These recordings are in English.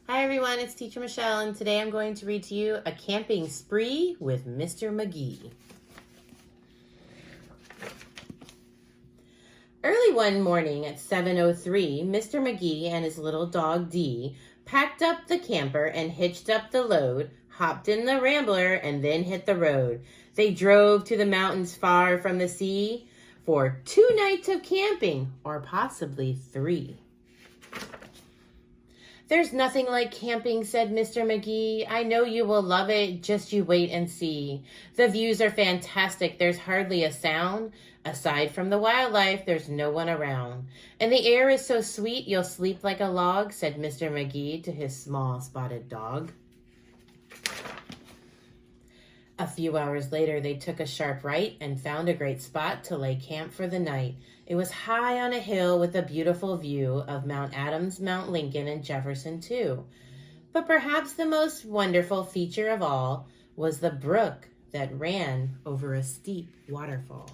Hi everyone, it's Teacher Michelle, and today I'm going to read to you A Camping Spree with Mr. Magee. Early one morning at 7:03, Mr. Magee and his little dog Dee packed up the camper and hitched up the load, hopped in the Rambler, and then hit the road. They drove to the mountains far from the sea for 2 nights of camping, or possibly 3. "There's nothing like camping," said Mr. Magee. "I know you will love it, just you wait and see. The views are fantastic, there's hardly a sound. Aside from the wildlife, there's no one around. And the air is so sweet, you'll sleep like a log," said Mr. Magee to his small spotted dog. A few hours later, they took a sharp right and found a great spot to lay camp for the night. It was high on a hill with a beautiful view of Mount Adams, Mount Lincoln, and Jefferson too. But perhaps the most wonderful feature of all was the brook that ran over a steep waterfall.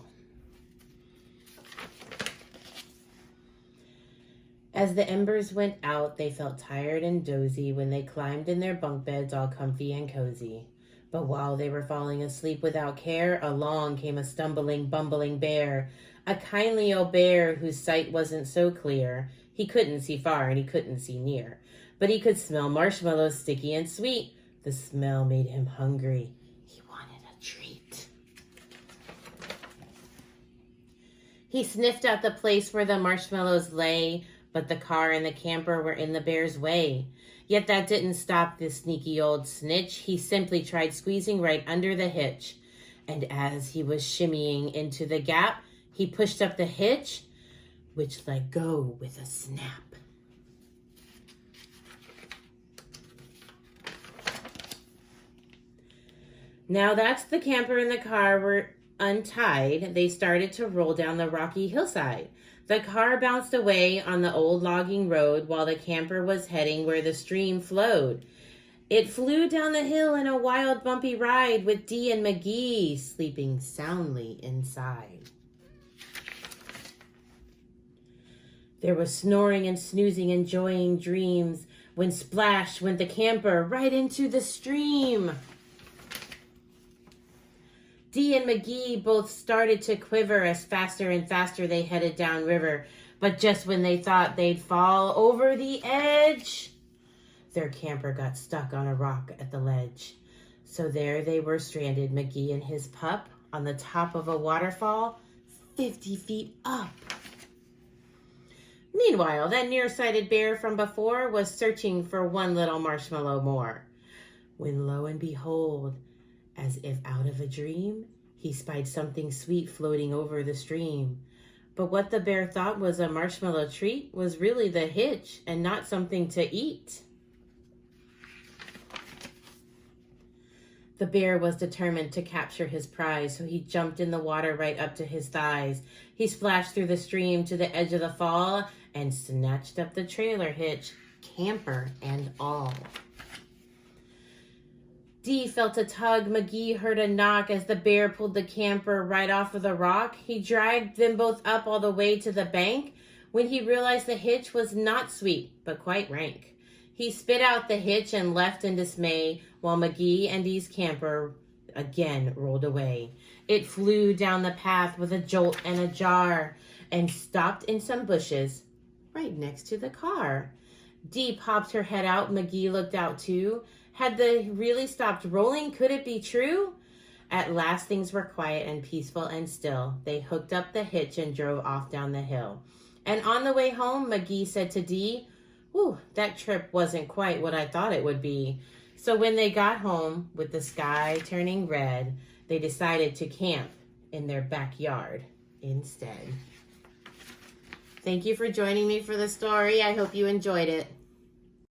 As the embers went out, they felt tired and dozy when they climbed in their bunk beds all comfy and cozy. But while they were falling asleep without care, along came a stumbling, bumbling bear, a kindly old bear whose sight wasn't so clear. He couldn't see far and he couldn't see near, but he could smell marshmallows sticky and sweet. The smell made him hungry. He wanted a treat. He sniffed out the place where the marshmallows lay, but the car and the camper were in the bear's way. Yet that didn't stop this sneaky old snitch. He simply tried squeezing right under the hitch. And as he was shimmying into the gap, he pushed up the hitch, which let go with a snap. Now that's the camper and the car were untied. They started to roll down the rocky hillside. The car bounced away on the old logging road while the camper was heading where the stream flowed. It flew down the hill in a wild, bumpy ride with Dee and Magee sleeping soundly inside. There was snoring and snoozing, enjoying dreams, when splash went the camper right into the stream. Dee and Magee both started to quiver as faster and faster they headed downriver. But just when they thought they'd fall over the edge, their camper got stuck on a rock at the ledge. So there they were stranded, Magee and his pup, on the top of a waterfall 50 feet up. Meanwhile, that nearsighted bear from before was searching for one little marshmallow more. When lo and behold, as if out of a dream, he spied something sweet floating over the stream. But what the bear thought was a marshmallow treat was really the hitch and not something to eat. The bear was determined to capture his prize, so he jumped in the water right up to his thighs. He splashed through the stream to the edge of the fall and snatched up the trailer hitch, camper and all. Dee felt a tug. Magee heard a knock as the bear pulled the camper right off of the rock. He dragged them both up all the way to the bank when he realized the hitch was not sweet, but quite rank. He spit out the hitch and left in dismay while Magee and Dee's camper again rolled away. It flew down the path with a jolt and a jar and stopped in some bushes right next to the car. Dee popped her head out. Magee looked out too. Had they really stopped rolling? Could it be true? At last things were quiet and peaceful and still. They hooked up the hitch and drove off down the hill. And on the way home, Magee said to Dee, "Whew, that trip wasn't quite what I thought it would be." So when they got home, with the sky turning red, they decided to camp in their backyard instead. Thank you for joining me for the story. I hope you enjoyed it.